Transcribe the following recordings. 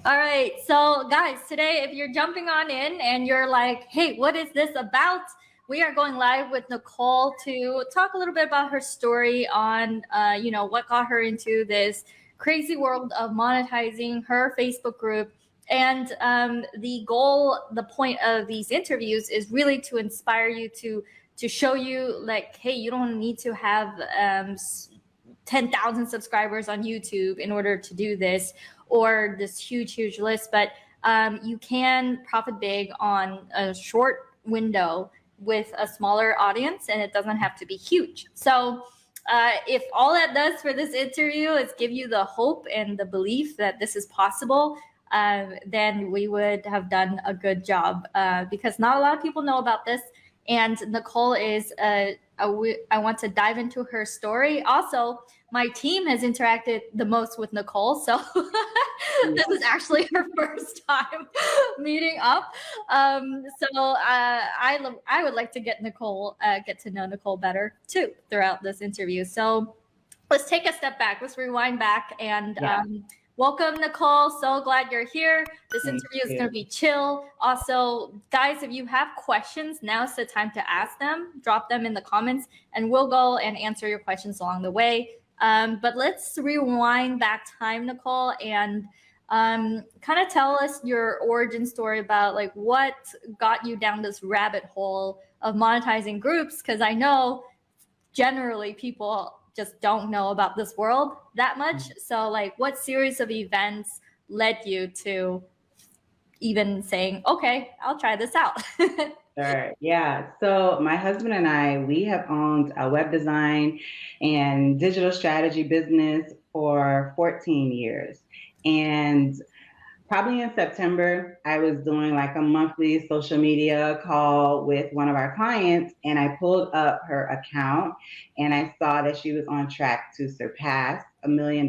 All right, so guys, today if you're jumping on in and you're like, hey, what is this about? We are going live with Nicole to talk a little bit about her story on, what got her into this crazy world of monetizing her Facebook group. And the goal, the point of these interviews is really to inspire you to show you like, hey, you don't need to have 10,000 subscribers on YouTube in order to do this, or this huge list, but you can profit big on a short window with a smaller audience, and it doesn't have to be huge. So if all that does for this interview is give you the hope and the belief that this is possible, then we would have done a good job, because not a lot of people know about this. And Nicole is, I want to dive into her story. Also, my team has interacted the most with Nicole, so this is actually her first time meeting up. I would like to get to know Nicole better too throughout this interview. So let's take a step back. Let's rewind back and welcome, Nicole. So glad you're here. This interview is going to be chill. Also, guys, if you have questions, now's the time to ask them. Drop them in the comments, and we'll go and answer your questions along the way. But let's rewind back time, Nicole, and kind of tell us your origin story about like what got you down this rabbit hole of monetizing groups, because I know generally people just don't know about this world that much. So like what series of events led you to even saying, okay, I'll try this out? Sure. Yeah. So my husband and I, we have owned a web design and digital strategy business for 14 years. And probably in September, I was doing like a monthly social media call with one of our clients, and I pulled up her account and I saw that she was on track to surpass $1 million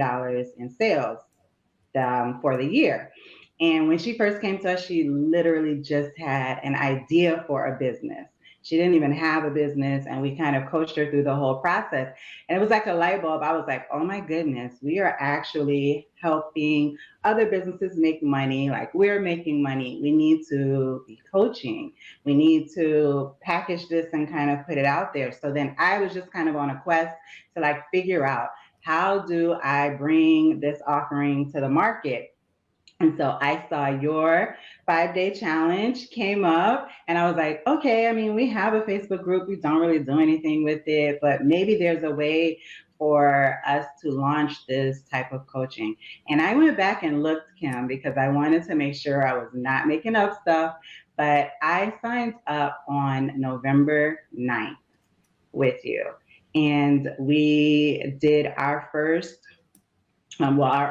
in sales for the year. And when she first came to us, she literally just had an idea for a business. She didn't even have a business, and we kind of coached her through the whole process. And it was like a light bulb. I was like, oh my goodness, we are actually helping other businesses make money. Like we're making money. We need to be coaching. We need to package this and kind of put it out there. So then I was just kind of on a quest to like figure out, how do I bring this offering to the market? And so I saw your 5-day challenge came up, and I was like, okay, I mean, we have a Facebook group. We don't really do anything with it, but maybe there's a way for us to launch this type of coaching. And I went back and looked, Kim, because I wanted to make sure I was not making up stuff. But I signed up on November 9th with you. And we did our first our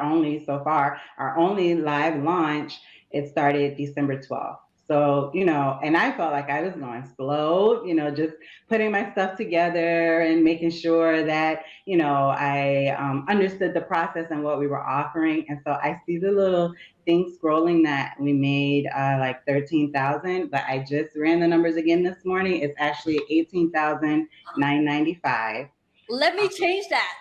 only live launch, it started December 12th. So, and I felt like I was going slow, just putting my stuff together and making sure that, I understood the process and what we were offering. And so I see the little thing scrolling that we made like 13,000, but I just ran the numbers again this morning. It's actually 18,995. Let me change that.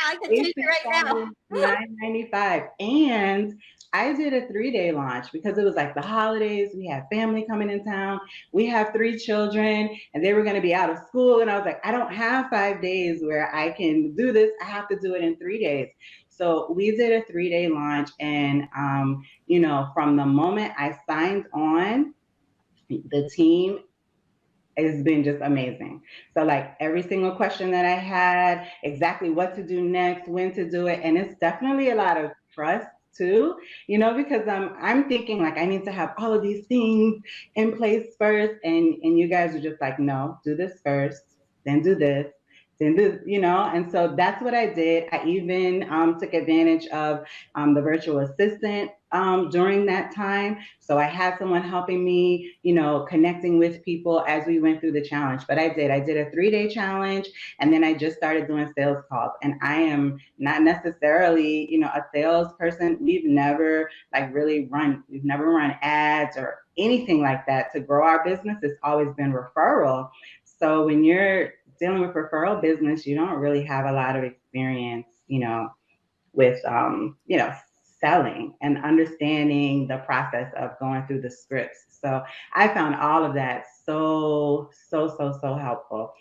I can change it right now. $9.95. And I did a 3-day launch because it was like the holidays. We had family coming in town. We have 3 children, and they were going to be out of school. And I was like, I don't have 5 days where I can do this. I have to do it in 3 days. So we did a 3-day launch. And, from the moment I signed on, the team has been just amazing. So like every single question that I had, exactly what to do next, when to do it. And it's definitely a lot of trust too, because I'm thinking like I need to have all of these things in place first. And you guys are just like, no, do this first, then do this. Then do, and so that's what I did. I even took advantage of the virtual assistant during that time. So I had someone helping me, connecting with people as we went through the challenge. But I did a 3-day challenge, and then I just started doing sales calls. And I am not necessarily, a salesperson. We've never run ads or anything like that to grow our business. It's always been referral. So when you're dealing with referral business, you don't really have a lot of experience, with, selling and understanding the process of going through the scripts. So I found all of that so helpful.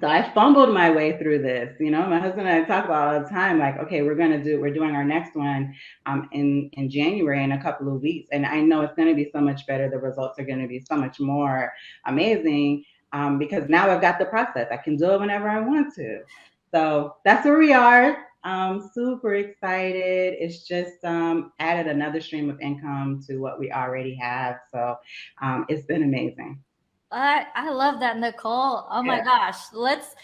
So I fumbled my way through this. You know, my husband and I talk about all the time, like, okay, we're doing our next one in January, in a couple of weeks. And I know it's going to be so much better. The results are going to be so much more amazing because now I've got the process. I can do it whenever I want to. So that's where we are. Super excited. It's just added another stream of income to what we already have. So it's been amazing. I love that, Nicole. Oh my gosh. Let's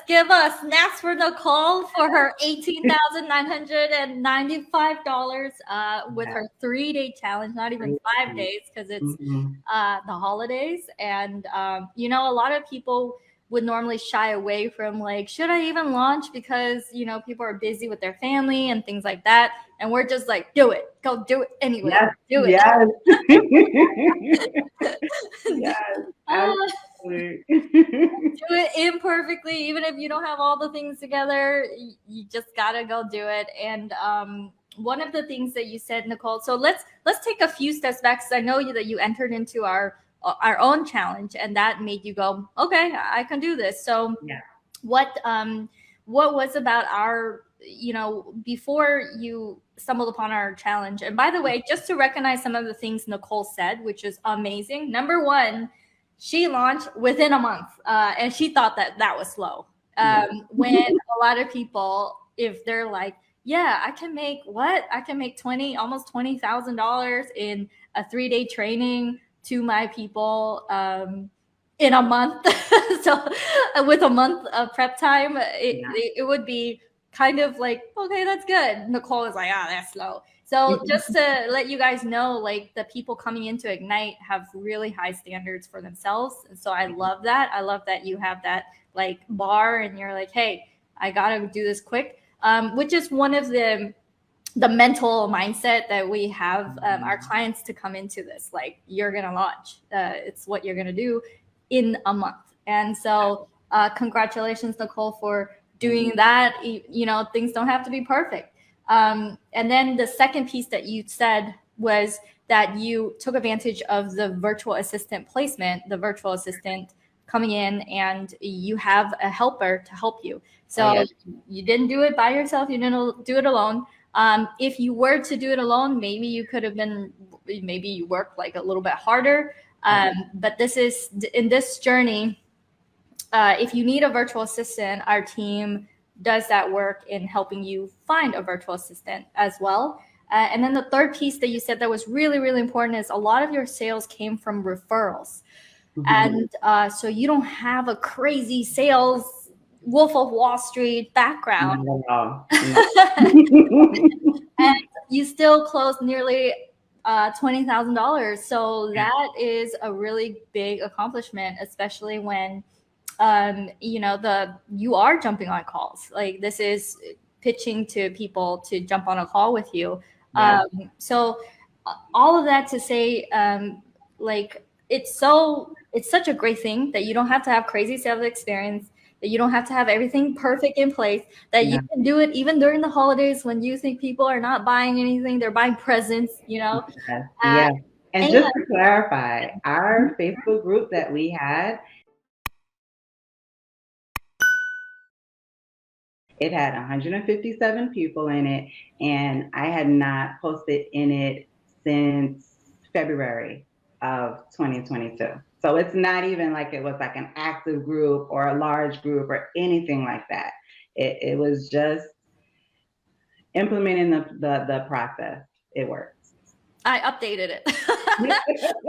give a snaps for Nicole for her $18,995 with her 3-day challenge, not even 5 days because it's the holidays. And you know, a lot of people would normally shy away from like, should I even launch? Because, you know, people are busy with their family and things like that. And we're just like, do it. Go do it anyway. Yes, do it. Yes. Yes. Absolutely. Do it imperfectly, even if you don't have all the things together. You just gotta go do it. And one of the things that you said, Nicole. So let's take a few steps back, because I know that you entered into our own challenge, and that made you go, okay, I can do this. So what was about our, you know, before you stumbled upon our challenge? And by the way, just to recognize some of the things Nicole said, which is amazing. Number one, she launched within a month, and she thought that was slow. When a lot of people, if they're like, yeah, I can make almost $20,000 in a 3-day training to my people in a month. So with a month of prep time, it would be kind of like, okay, that's good. Nicole is like, that's slow. So just to let you guys know, like, the people coming into Ignite have really high standards for themselves. And so I love that. I love that you have that like bar and you're like, hey, I got to do this quick, which is one of the mental mindset that we have our clients to come into this. Like, you're going to launch. It's what you're going to do in a month. And so congratulations, Nicole, for doing that. You know, things don't have to be perfect. And then the second piece that you said was that you took advantage of the virtual assistant placement, the virtual assistant coming in, and you have a helper to help you. So you didn't do it by yourself. You didn't do it alone. If you were to do it alone, maybe you worked like a little bit harder. But this is in this journey. If you need a virtual assistant, our team does that work in helping you find a virtual assistant as well. And then the third piece that you said that was really, really important is a lot of your sales came from referrals. And so you don't have a crazy sales Wolf of Wall Street background. And you still closed nearly $20,000. So that is a really big accomplishment, especially when you are jumping on calls. Like, this is pitching to people to jump on a call with you. So all of that to say, like, it's such a great thing that you don't have to have crazy sales experience, that you don't have to have everything perfect in place, that you can do it even during the holidays when you think people are not buying anything, they're buying presents, you know? And just to clarify, our Facebook group that we had, it had 157 people in it, and I had not posted in it since February of 2022. So it's not even like it was like an active group or a large group or anything like that. It was just implementing the process. It worked. I updated it.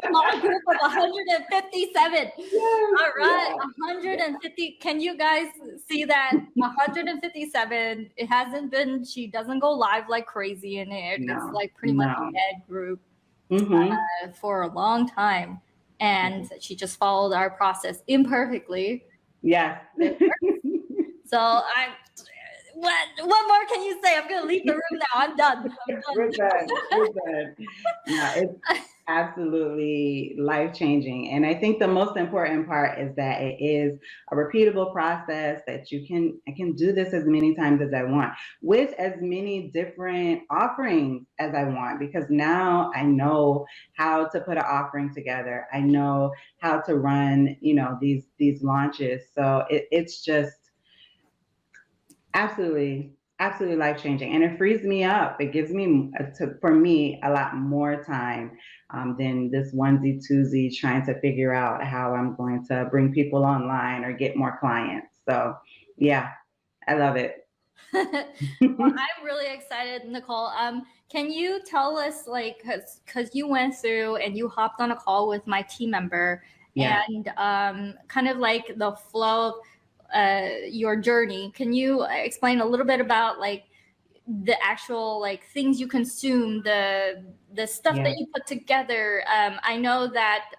Small group of 157. All right, 150. Can you guys see that? 157. It hasn't been. She doesn't go live like crazy in it. It's like pretty much a dead group for a long time, and she just followed our process imperfectly. Yes. So What more can you say? I'm gonna leave the room now. I'm done. I'm done. We're done. We're done. No, it's absolutely life-changing. And I think the most important part is that it is a repeatable process that I can do this as many times as I want with as many different offerings as I want, because now I know how to put an offering together. I know how to run, these launches. So it's just absolutely life-changing, and it frees me up. It gives me, for me, a lot more time than this onesie twosie trying to figure out how I'm going to bring people online or get more clients. So yeah, I love it. Well, I'm really excited, Nicole. Can you tell us, like, because you went through and you hopped on a call with my team member, Yeah. and kind of like the flow of your journey. Can you explain a little bit about like the actual like things you consume, the stuff Yeah. that you put together? I know that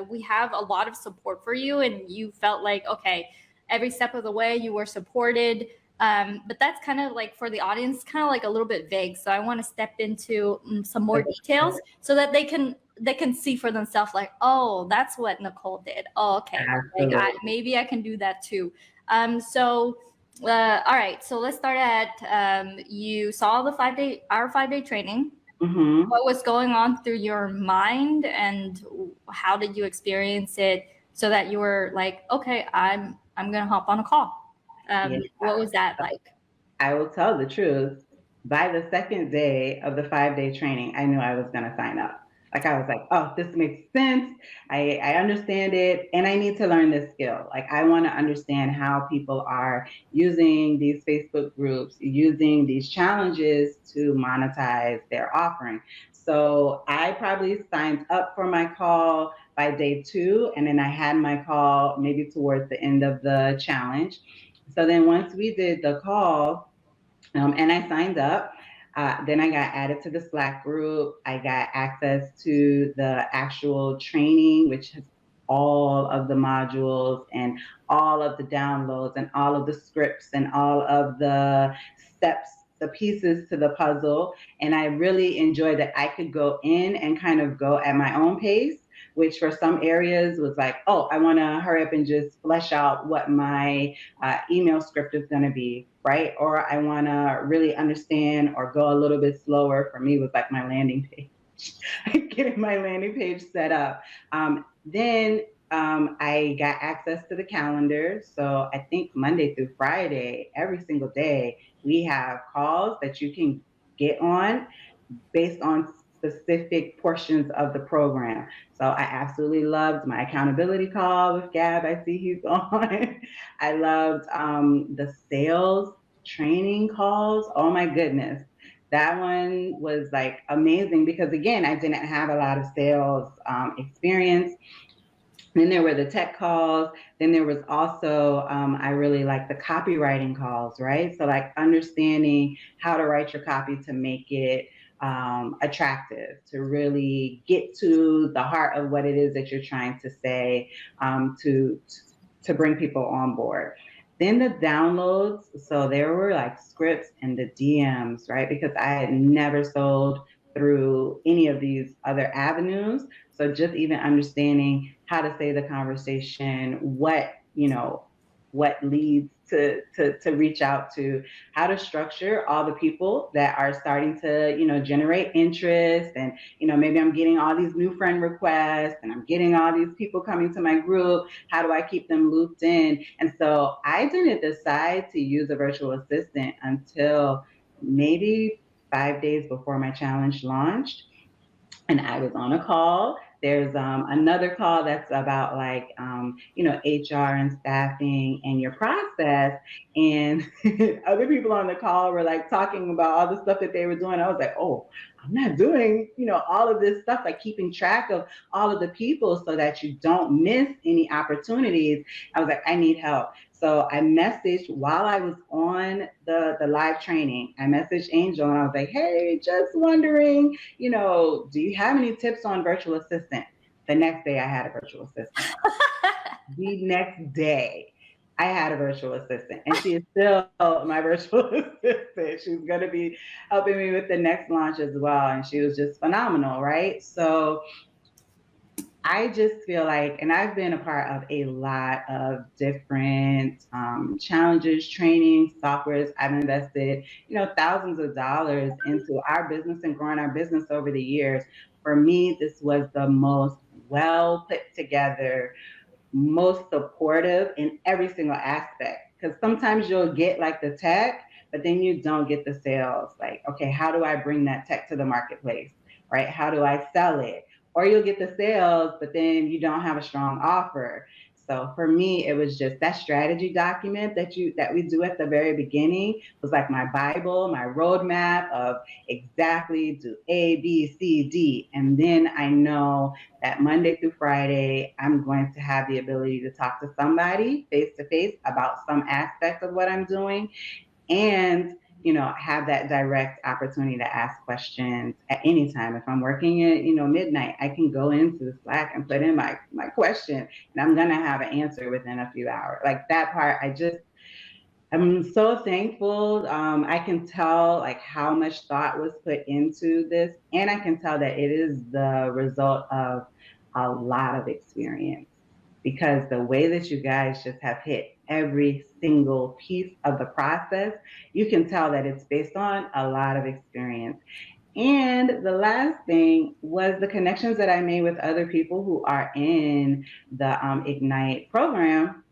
we have a lot of support for you, and you felt like, okay, every step of the way you were supported. But that's kind of like, for the audience, kind of like a little bit vague. So I want to step into some more details so that they can see for themselves, like, oh, that's what Nicole did. Oh, okay. Like maybe I can do that too. So all right. So let's start at you saw the our 5-day training. Mm-hmm. What was going on through your mind, and how did you experience it so that you were like, okay, I'm gonna hop on a call? Yeah. What was that like? I will tell the truth. By the second day of the 5-day training, I knew I was going to sign up. Like, I was like, oh, this makes sense. I understand it. And I need to learn this skill. Like, I want to understand how people are using these Facebook groups, using these challenges to monetize their offering. So I probably signed up for my call by day 2. And then I had my call maybe towards the end of the challenge. So then once we did the call, and I signed up. Then I got added to the Slack group. I got access to the actual training, which has all of the modules and all of the downloads and all of the scripts and all of the steps, the pieces to the puzzle. And I really enjoyed that I could go in and kind of go at my own pace, which for some areas was like, oh, I want to hurry up and just flesh out what my email script is going to be, right? Or I want to really understand or go a little bit slower. For me, was like my landing page, getting my landing page set up. Then I got access to the calendar. So I think Monday through Friday, every single day, we have calls that you can get on based on specific portions of the program. So I absolutely loved my accountability call with Gab. I see he's on. I loved the sales training calls. Oh my goodness. That one was like amazing because, again, I didn't have a lot of sales experience. Then there were the tech calls. Then there was also, I really like the copywriting calls, right? So like understanding how to write your copy to make it attractive, to really get to the heart of what it is that you're trying to say, to bring people on board. Then the downloads. So there were like scripts and the DMs, right? Because I had never sold through any of these other avenues. So just even understanding how to say the conversation, what leads to reach out to, how to structure all the people that are starting to, generate interest. And, maybe I'm getting all these new friend requests and I'm getting all these people coming to my group. How do I keep them looped in? And so I didn't decide to use a virtual assistant until maybe 5 days before my challenge launched. And I was on a call. There's another call that's about like, HR and staffing and your process. And other people on the call were like talking about all the stuff that they were doing. I was like, oh, I'm not doing, all of this stuff, like keeping track of all of the people so that you don't miss any opportunities. I was like, I need help. So I messaged while I was on the live training. I messaged Angel and I was like, hey, just wondering, do you have any tips on virtual assistant? The next day I had a virtual assistant. The next day I had a virtual assistant, and she is still my virtual assistant. She's going to be helping me with the next launch as well. And she was just phenomenal, right? So I just feel like, and I've been a part of a lot of different challenges, trainings, softwares. I've invested, thousands of dollars into our business and growing our business over the years. For me, this was the most well put together, most supportive in every single aspect. Because sometimes you'll get like the tech, but then you don't get the sales. Like, okay, how do I bring that tech to the marketplace, right? How do I sell it? Or you'll get the sales, but then you don't have a strong offer. So for me, it was just that strategy document that we do at the very beginning was like my Bible, my roadmap of exactly do A, B, C, D. And then I know that Monday through Friday, I'm going to have the ability to talk to somebody face to face about some aspect of what I'm doing, and have that direct opportunity to ask questions at any time. If I'm working at midnight, I can go into Slack and put in my question, and I'm gonna have an answer within a few hours. Like that part, I'm so thankful. I can tell like how much thought was put into this, and I can tell that it is the result of a lot of experience, because the way that you guys just have hit every single piece of the process, you can tell that it's based on a lot of experience. And the last thing was the connections that I made with other people who are in the Ignite program.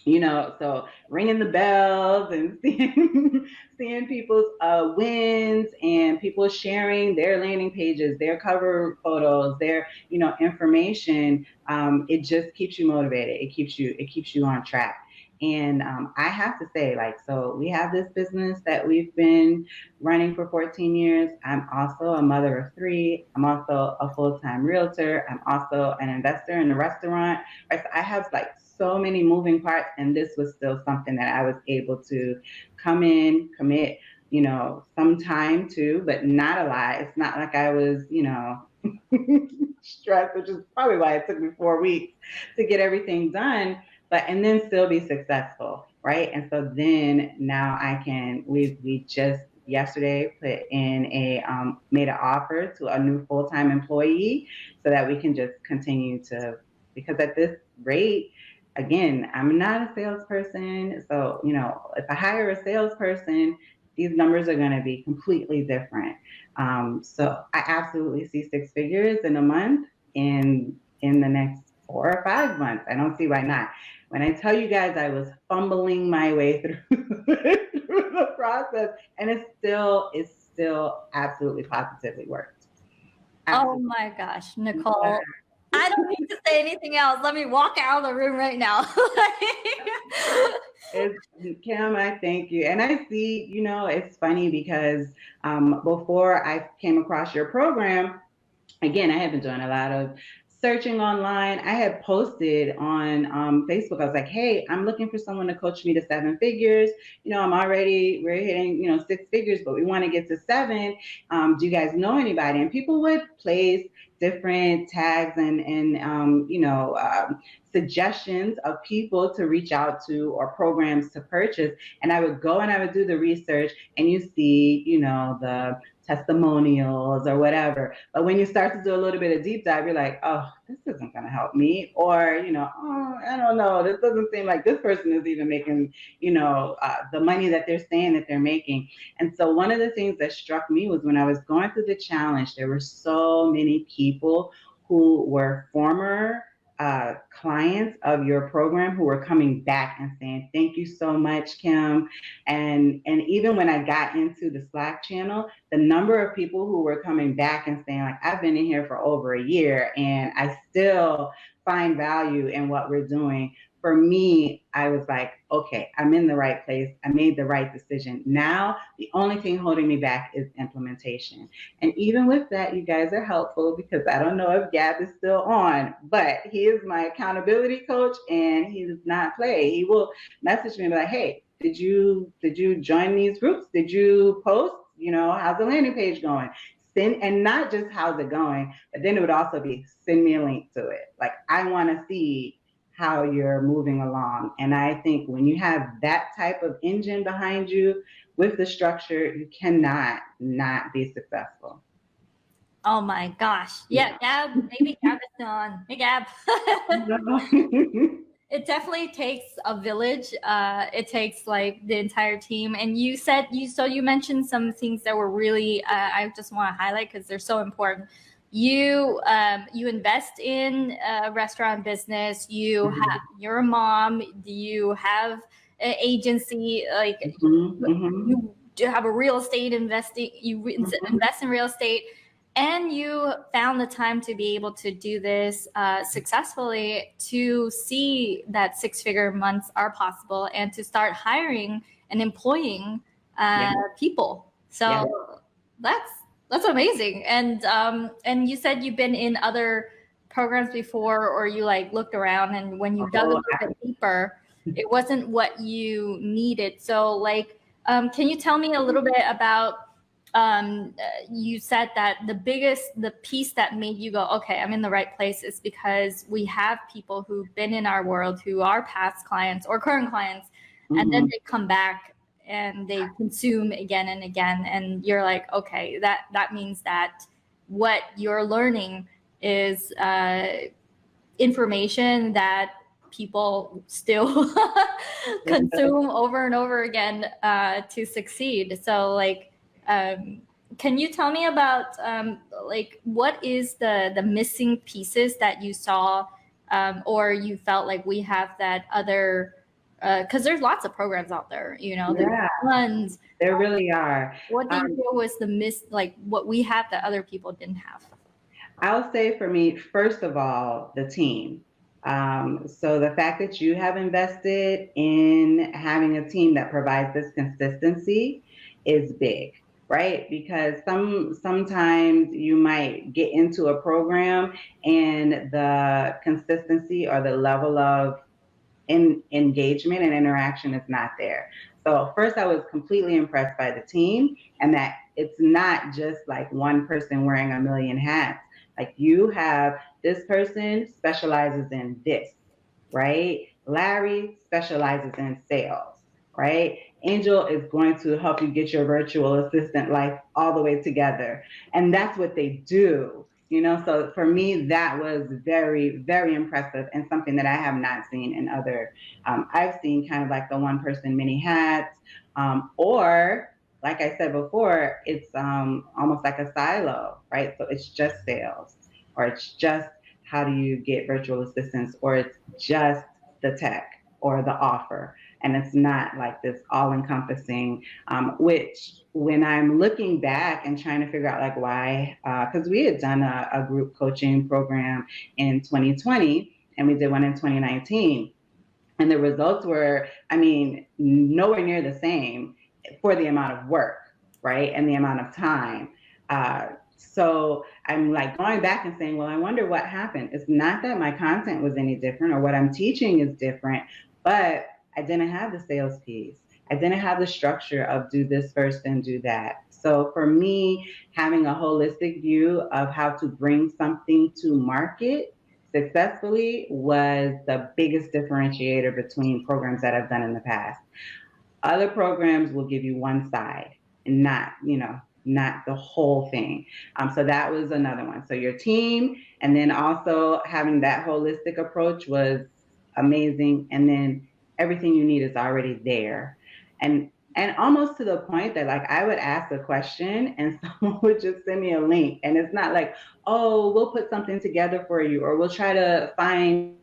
So ringing the bells and seeing people's wins, and people sharing their landing pages, their cover photos, their information. It just keeps you motivated. It keeps you on track. And I have to say, like, so we have this business that we've been running for 14 years. I'm also a mother of three. I'm also a full-time realtor. I'm also an investor in the restaurant. Right? So I have like so many moving parts, and this was still something that I was able to come in, commit, some time to, but not a lot. It's not like I was, stressed, which is probably why it took me 4 weeks to get everything done, and then still be successful, right? And so then now we just yesterday put in made an offer to a new full-time employee so that we can just continue to, because at this rate, again, I'm not a salesperson. So, if I hire a salesperson, these numbers are going to be completely different. So I absolutely see six figures in a month in the next 4 or 5 months. I don't see why not. When I tell you guys I was fumbling my way through, through the process, and it's still absolutely positively worked. Absolutely. Oh my gosh, Nicole. I don't need to say anything else. Let me walk out of the room right now. Kim, I thank you. And I see, it's funny because before I came across your program, again, I had been doing a lot of searching online. I had posted on Facebook. I was like, hey, I'm looking for someone to coach me to 7 figures. We're hitting, 6 figures, but we want to get to 7. Do you guys know anybody? And people would place different tags and suggestions of people to reach out to or programs to purchase. And I would go and I would do the research, and you see, the testimonials or whatever. But when you start to do a little bit of deep dive, you're like, oh, this isn't going to help me. Or, oh, I don't know. This doesn't seem like this person is even making, the money that they're saying that they're making. And so one of the things that struck me was when I was going through the challenge, there were so many people who were former clients of your program who were coming back and saying, thank you so much, Kim. And even when I got into the Slack channel, the number of people who were coming back and saying, like, I've been in here for over a year and I still find value in what we're doing. For me, I was like, okay, I'm in the right place. I made the right decision. Now, the only thing holding me back is implementation. And even with that, you guys are helpful, because I don't know if Gab is still on, but he is my accountability coach, and he does not play. He will message me and be like, hey, did you join these groups? Did you post? How's the landing page going? And not just how's it going, but then it would also be send me a link to it. Like, I want to see how you're moving along. And I think when you have that type of engine behind you with the structure, you cannot not be successful. Oh my gosh. Yeah, Gab, maybe Gab is on. Hey, Gab. It definitely takes a village. It takes like the entire team. And you said you mentioned some things that were really I just want to highlight because they're so important. You invest in a restaurant business. You're a mom. You have an agency. Like you do have a real estate investing. Invest in real estate, and you found the time to be able to do this successfully, to see that six-figure months are possible and to start hiring and employing people. So that's amazing. And you said you've been in other programs before, or you like looked around, and when you dug a little bit deeper, it wasn't what you needed. So like, can you tell me a little bit about you said that the piece that made you go, okay, I'm in the right place, is because we have people who've been in our world who are past clients or current clients, and then they come back and they consume again and again. And you're like, okay, that means that what you're learning is information that people still consume over and over again to succeed. So like, can you tell me about like what is the missing pieces that you saw, or you felt like we have that other, because there's lots of programs out there, there's tons. There really are. What do you feel was like what we have that other people didn't have? I'll say for me, first of all, the team. So the fact that you have invested in having a team that provides this consistency is big, right? Because sometimes you might get into a program and the consistency or the level of engagement and interaction is not there. So first, I was completely impressed by the team, and that it's not just like one person wearing a million hats. Like you have this person specializes in this, right? Larry specializes in sales, right? Angel is going to help you get your virtual assistant life all the way together. And that's what they do. So for me, that was very, very impressive and something that I have not seen in other. I've seen kind of like the one person many hats, or like I said before, it's almost like a silo, right? So it's just sales, or it's just how do you get virtual assistants, or it's just the tech or the offer. And it's not like this all-encompassing, which when I'm looking back and trying to figure out like why, because we had done a group coaching program in 2020 and we did one in 2019. And the results were, I mean, nowhere near the same for the amount of work, right? And the amount of time. So I'm like going back and saying, well, I wonder what happened. It's not that my content was any different or what I'm teaching is different, but I didn't have the sales piece. I didn't have the structure of do this first and do that. So for me, having a holistic view of how to bring something to market successfully was the biggest differentiator between programs that I've done in the past. Other programs will give you one side and not the whole thing. So that was another one. So your team, and then also having that holistic approach was amazing. And then everything you need is already there. And almost to the point that like I would ask a question and someone would just send me a link. And it's not like, oh, we'll put something together for you, or we'll try to find,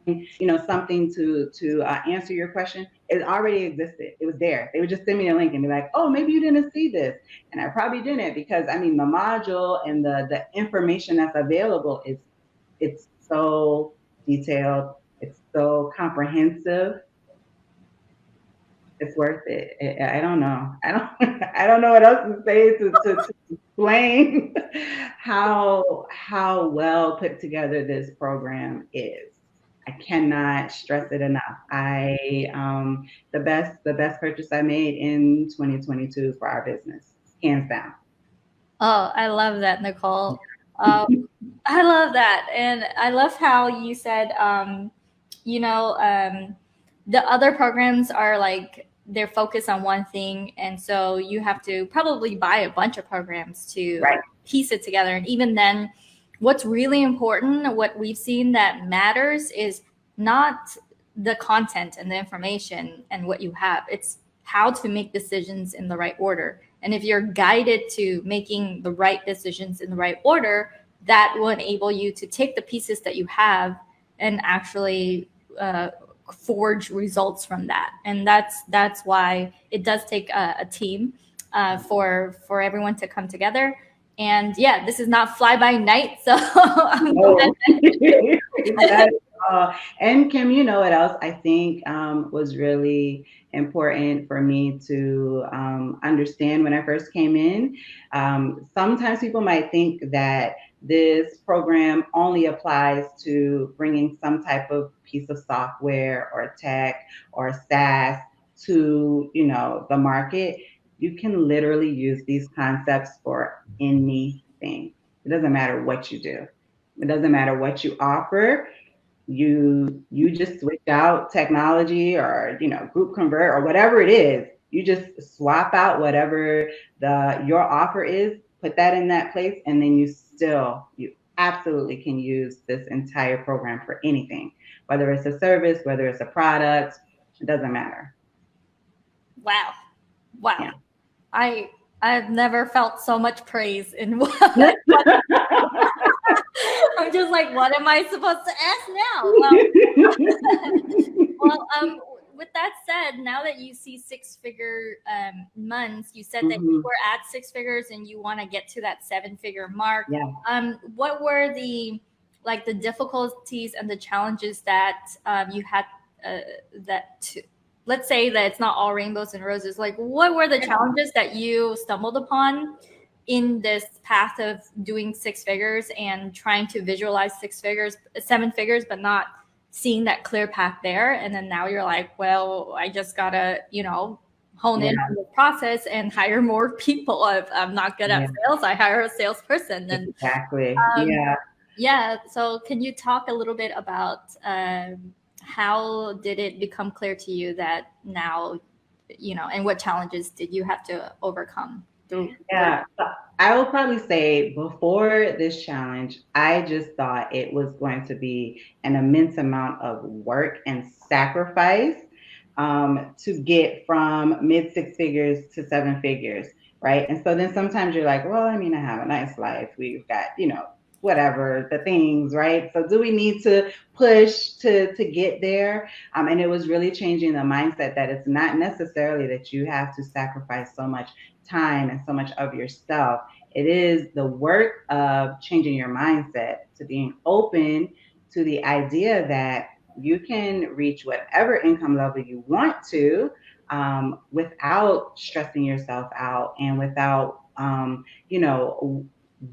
something to answer your question. It already existed. It was there. They would just send me a link and be like, oh, maybe you didn't see this. And I probably didn't, because I mean, the module and the information that's available it's so detailed. It's so comprehensive. It's worth it. I don't know. I don't know what else to say to explain how well put together this program is. I cannot stress it enough. The best purchase I made in 2022 for our business, hands down. Oh, I love that, Nicole. I love that. And I love how you said the other programs are like they're focused on one thing, and so you have to probably buy a bunch of programs to Right. piece it together. And even then, what's really important, what we've seen that matters, is not the content and the information and what you have. It's how to make decisions in the right order. And if you're guided to making the right decisions in the right order, that will enable you to take the pieces that you have and actually forge results from that. And that's why it does take a team for everyone to come together. And yeah, this is not fly by night. So I'm glad that And Kim, you know what else I think was really important for me to understand when I first came in? Sometimes people might think that this program only applies to bringing some type of piece of software or tech or SaaS to, the market. You can literally use these concepts for anything. It doesn't matter what you do. It doesn't matter what you offer. You just switch out technology or group convert or whatever it is. You just swap out whatever your offer is, put that in that place, and then you absolutely can use this entire program for anything, whether it's a service, whether it's a product, it doesn't matter. Wow. Yeah. I've never felt so much praise in one. I'm just like, what am I supposed to ask now? With that said, now that you see six-figure months, you said that you were at six figures and you want to get to that seven-figure mark. Yeah. What were the difficulties and the challenges that you had let's say that it's not all rainbows and roses. Like, what were the challenges that you stumbled upon in this path of doing six figures and trying to visualize seven figures, but not seeing that clear path there? And then now you're like, well, I just gotta, hone in on the process and hire more people. I'm not good at sales, I hire a salesperson. And exactly. Yeah. So can you talk a little bit about how did it become clear to you that now, and what challenges did you have to overcome? Yeah, I will probably say before this challenge, I just thought it was going to be an immense amount of work and sacrifice to get from mid six figures to seven figures, right? And so then sometimes you're like, well, I mean, I have a nice life. We've got, whatever the things, right? So do we need to push to get there? And it was really changing the mindset that it's not necessarily that you have to sacrifice so much time and so much of yourself. It is the work of changing your mindset to being open to the idea that you can reach whatever income level you want to without stressing yourself out and without,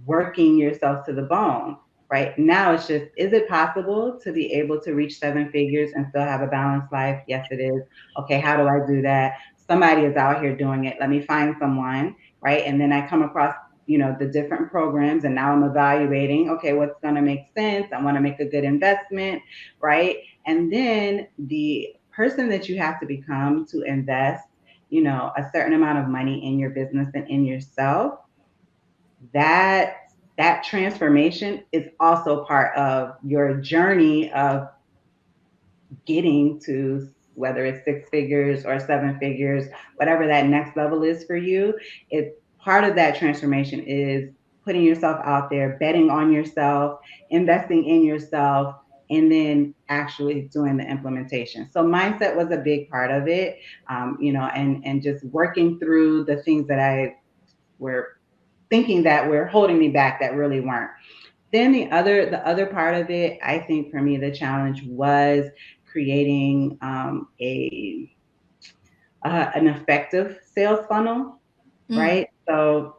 working yourself to the bone. Right now, it's just, is it possible to be able to reach seven figures and still have a balanced life? Yes, it is. Okay, how do I do that? Somebody is out here doing it. Let me find someone, right? And then I come across, the different programs, and now I'm evaluating, okay, what's going to make sense? I want to make a good investment, right? And then the person that you have to become to invest, a certain amount of money in your business and in yourself, that transformation is also part of your journey of getting to, whether it's six figures or seven figures, whatever that next level is for you. It's part of that transformation is putting yourself out there, betting on yourself, investing in yourself, and then actually doing the implementation. So mindset was a big part of it, and just working through the things that I were thinking that were holding me back that really weren't. Then the other part of it, I think for me, the challenge was creating an effective sales funnel, right? So,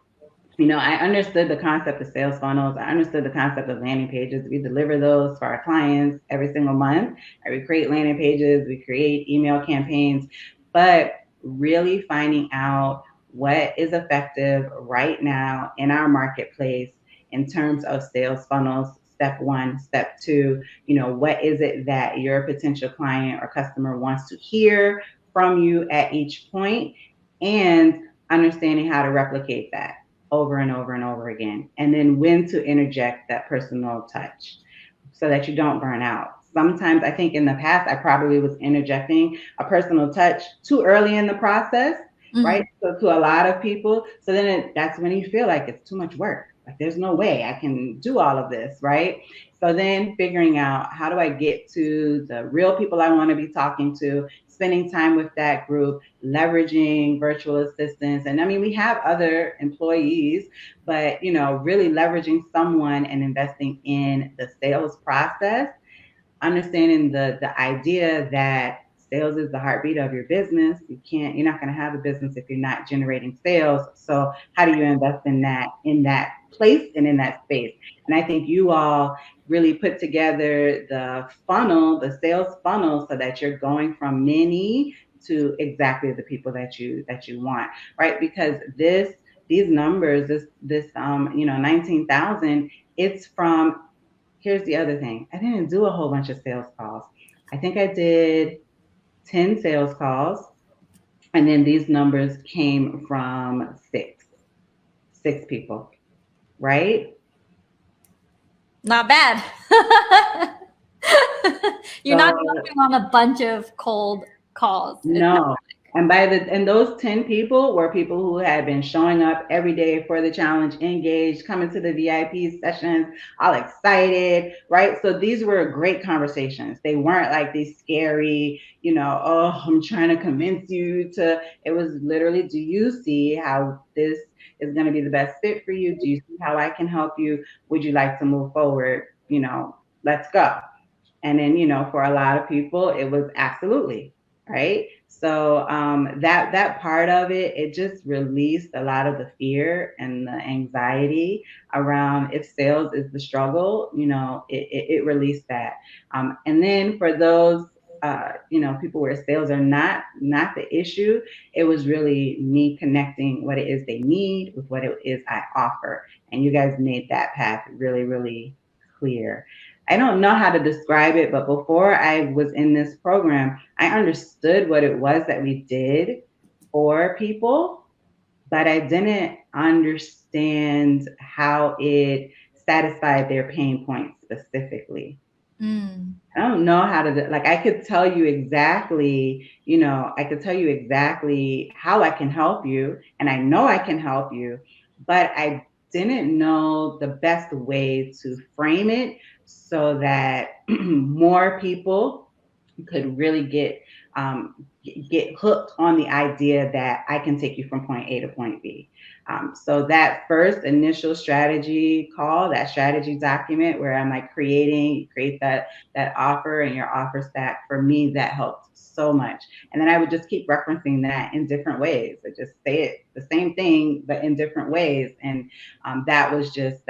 I understood the concept of sales funnels. I understood the concept of landing pages. We deliver those for our clients every single month. We create landing pages, we create email campaigns, but really finding out what is effective right now in our marketplace in terms of sales funnels step one. Step two, what is it that your potential client or customer wants to hear from you at each point, and understanding how to replicate that over and over and over again. And then when to interject that personal touch so that you don't burn out. Sometimes I think in the past, I probably was interjecting a personal touch too early in the process, right? So to a lot of people. So then that's when you feel like it's too much work. Like there's no way I can do all of this, right? So then figuring out, how do I get to the real people I want to be talking to, spending time with that group, leveraging virtual assistants. And I mean, we have other employees, but really leveraging someone and investing in the sales process, understanding the idea that sales is the heartbeat of your business. You're not going to have a business if you're not generating sales. So how do you invest in that place and in that space? And I think you all really put together the sales funnel, so that you're going from many to exactly the people that you want, right? Because these numbers, this 19,000, it's from. Here's the other thing. I didn't do a whole bunch of sales calls. I think I did 10 sales calls, and then these numbers came from six people, right? Not bad. You're not jumping on a bunch of cold calls. No. And those 10 people were people who had been showing up every day for the challenge, engaged, coming to the VIP sessions, all excited, right? So these were great conversations. They weren't like these scary, oh, I'm trying to convince you to. It was literally, do you see how this is going to be the best fit for you? Do you see how I can help you? Would you like to move forward? Let's go. And then, for a lot of people, it was absolutely, right? So that part of it, it just released a lot of the fear and the anxiety around, if sales is the struggle, it released that. And then for those, people where sales are not the issue, it was really me connecting what it is they need with what it is I offer. And you guys made that path really, really clear. I don't know how to describe it, but before I was in this program, I understood what it was that we did for people, but I didn't understand how it satisfied their pain points specifically. I don't know how to, I could tell you exactly, how I can help you, and I know I can help you, but I didn't know the best way to frame it so that more people could really get hooked on the idea that I can take you from point A to point B. So that first initial strategy call, that strategy document where I'm like create that offer and your offer stack, for me, that helped so much. And then I would just keep referencing that in different ways. I just say it the same thing, but in different ways. And that was just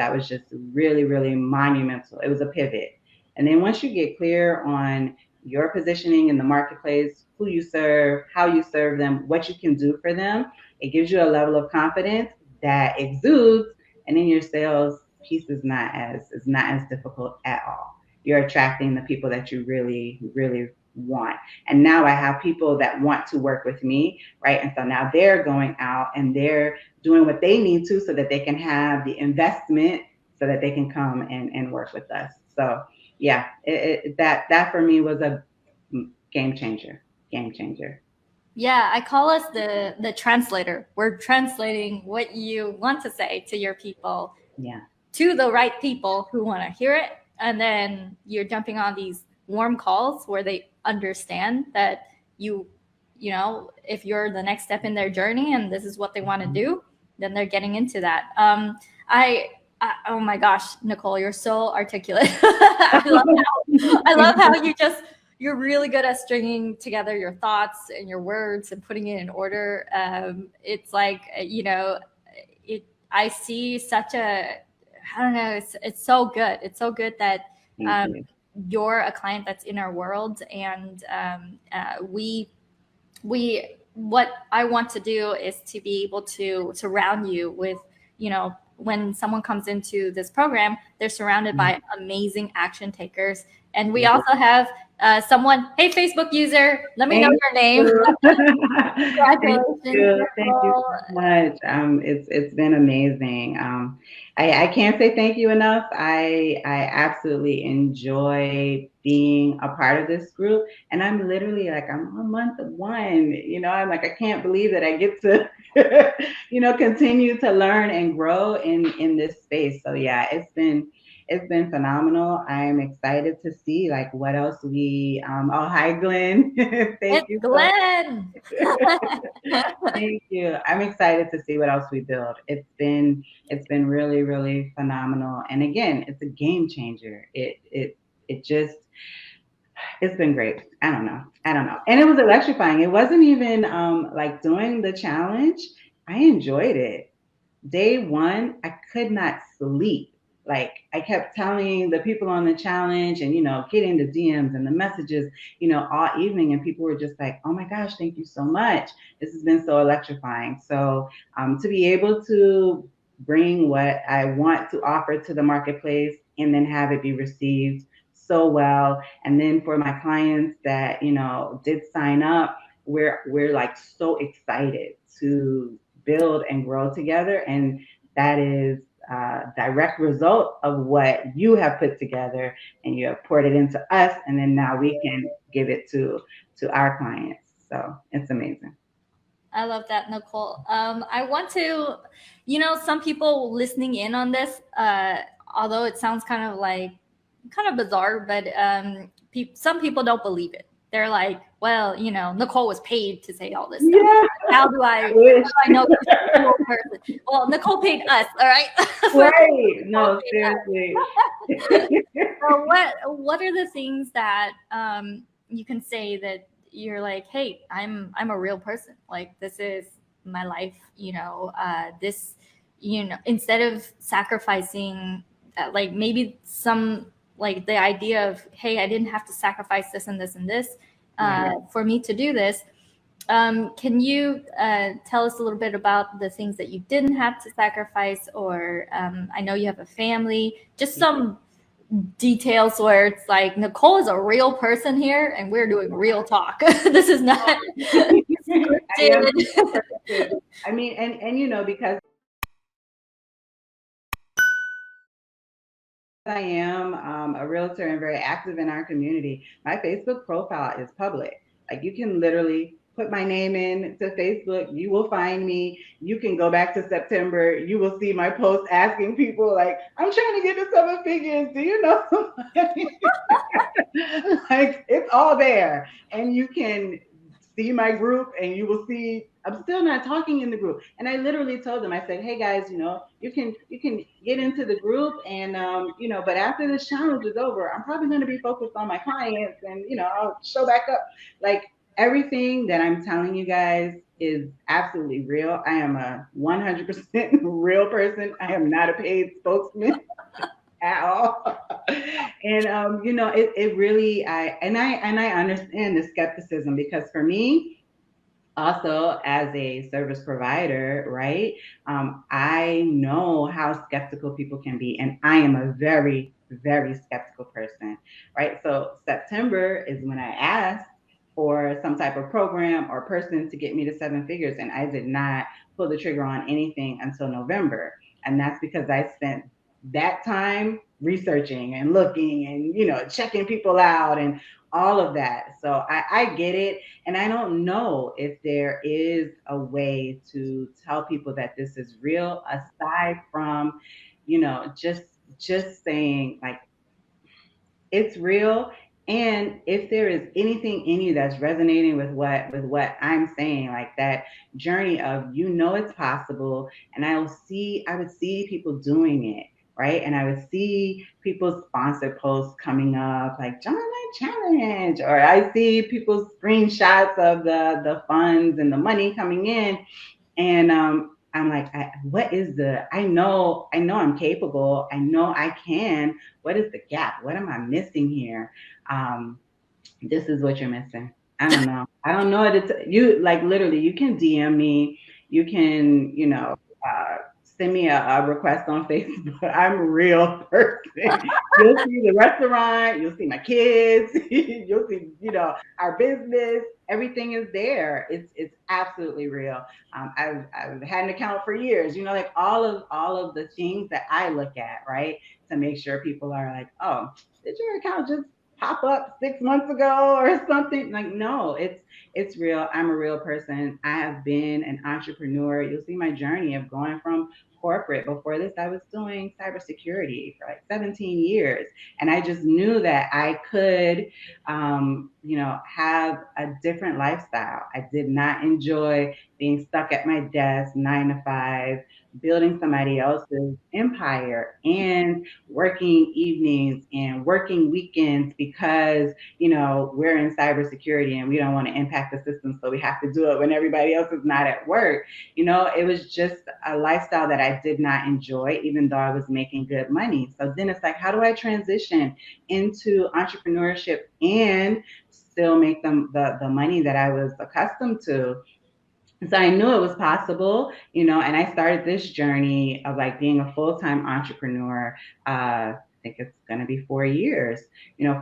really, really monumental. It was a pivot. And then once you get clear on your positioning in the marketplace, who you serve, how you serve them, what you can do for them, it gives you a level of confidence that exudes, and then your sales piece is not as difficult at all. You're attracting the people that you really, really want. And now I have people that want to work with me, right? And so now they're going out and they're doing what they need to so that they can have the investment so that they can come and work with us. So yeah, that for me was a game changer. Yeah, I call us the translator. We're translating what you want to say to your people, to the right people who want to hear it. And then you're jumping on these warm calls where they understand that if you're the next step in their journey and this is what they want to do, then they're getting into that. Oh my gosh, Nicole, you're so articulate. I love how you're really good at stringing together your thoughts and your words and putting it in order. It's like, I see such I don't know, it's so good. It's so good that you're a client that's in our world. And what I want to do is to be able to surround you with, when someone comes into this program, they're surrounded by amazing action takers. And we also have someone, hey, Facebook user, let me know your name. Congratulations. Thank you so much. It's been amazing. I can't say thank you enough. I absolutely enjoy being a part of this group, and I'm literally like, I'm on month one. I'm like, I can't believe that I get to continue to learn and grow in this space. So yeah, it's been phenomenal. I'm excited to see like what else we oh, hi Glenn. Thank you. Glenn. Thank you. I'm excited to see what else we build. It's been really, really phenomenal. And again, it's a game changer. It just, it's been great. I don't know. And it was electrifying. It wasn't even like doing the challenge. I enjoyed it. Day one, I could not sleep. Like I kept telling the people on the challenge and, getting the DMs and the messages, all evening. And people were just like, oh my gosh, thank you so much. This has been so electrifying. So to be able to bring what I want to offer to the marketplace and then have it be received so well. And then for my clients that, did sign up, we're like so excited to build and grow together. And that is a direct result of what you have put together and you have poured it into us. And then now we can give it to our clients. So it's amazing. I love that, Nicole. I want to, some people listening in on this, although it sounds kind of bizarre, but some people don't believe it. They're like, well, Nicole was paid to say all this stuff. Yeah. How do I know she's a real person? Well, Nicole paid us, all right? Right. No, seriously. So what are the things that you can say that you're like, hey, I'm a real person. Like, this is my life, this, instead of sacrificing like maybe some, like the idea of, hey, I didn't have to sacrifice this and this and this for me to do this. Can you tell us a little bit about the things that you didn't have to sacrifice? Or I know you have a family, just some details where it's like, Nicole is a real person here and we're doing real talk. This is not scripted. I mean, and because I am a realtor and very active in our community, my Facebook profile is public. Like, you can literally put my name in to Facebook, you will find me. You can go back to September, you will see my post asking people like, I'm trying to get to 7 figures, do you know somebody? Like, it's all there. And you can see my group and you will see I'm still not talking in the group. And I literally told them, I said, hey guys, you can get into the group and but after this challenge is over, I'm probably going to be focused on my clients and I'll show back up. Like, everything that I'm telling you guys is absolutely real. I am a 100% real person. I am not a paid spokesman at all. And it really I understand the skepticism, because for me, also as a service provider, right? I know how skeptical people can be, and I am a very, very skeptical person, right? So September is when I asked for some type of program or person to get me to 7 figures, and I did not pull the trigger on anything until November. And that's because I spent that time researching and looking and checking people out and all of that. So I get it. And I don't know if there is a way to tell people that this is real, aside from, just saying like, it's real. And if there is anything in you that's resonating with what I'm saying, like that journey of, it's possible. And I would see people doing it. Right. And I would see people's sponsored posts coming up like John Knight Challenge, or I see people's screenshots of the funds and the money coming in. And I'm like, I know I'm capable. I know I can. What is the gap? What am I missing here? This is what you're missing. I don't know. I don't know. You like literally, you can DM me. You can, send me a request on Facebook. I'm a real person. You'll see the restaurant, you'll see my kids, you'll see, our business. Everything is there. It's absolutely real. I've had an account for years. Like all of the things that I look at, right, to make sure people are like, oh, did your account just pop up 6 months ago or something? Like, no, it's real. I'm a real person. I have been an entrepreneur. You'll see my journey of going from corporate. Before this, I was doing cybersecurity for like 17 years. And I just knew that I could, have a different lifestyle. I did not enjoy being stuck at my desk 9 to 5, building somebody else's empire and working evenings and working weekends because we're in cybersecurity and we don't want to impact the system, so we have to do it when everybody else is not at work. It was just a lifestyle that I did not enjoy, even though I was making good money. So then it's like, how do I transition into entrepreneurship and still make the money that I was accustomed to? So I knew it was possible, and I started this journey of like being a full-time entrepreneur. I think it's going to be 4 years,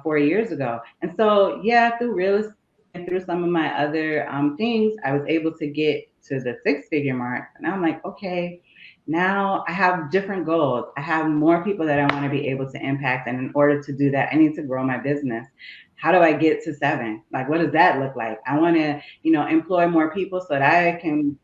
4 years ago. And so, yeah, through real estate and through some of my other things, I was able to get to the six-figure mark. And I'm like, okay, now I have different goals. I have more people that I want to be able to impact. And in order to do that, I need to grow my business. How do I get to 7? Like, what does that look like? I want to, employ more people so that I can,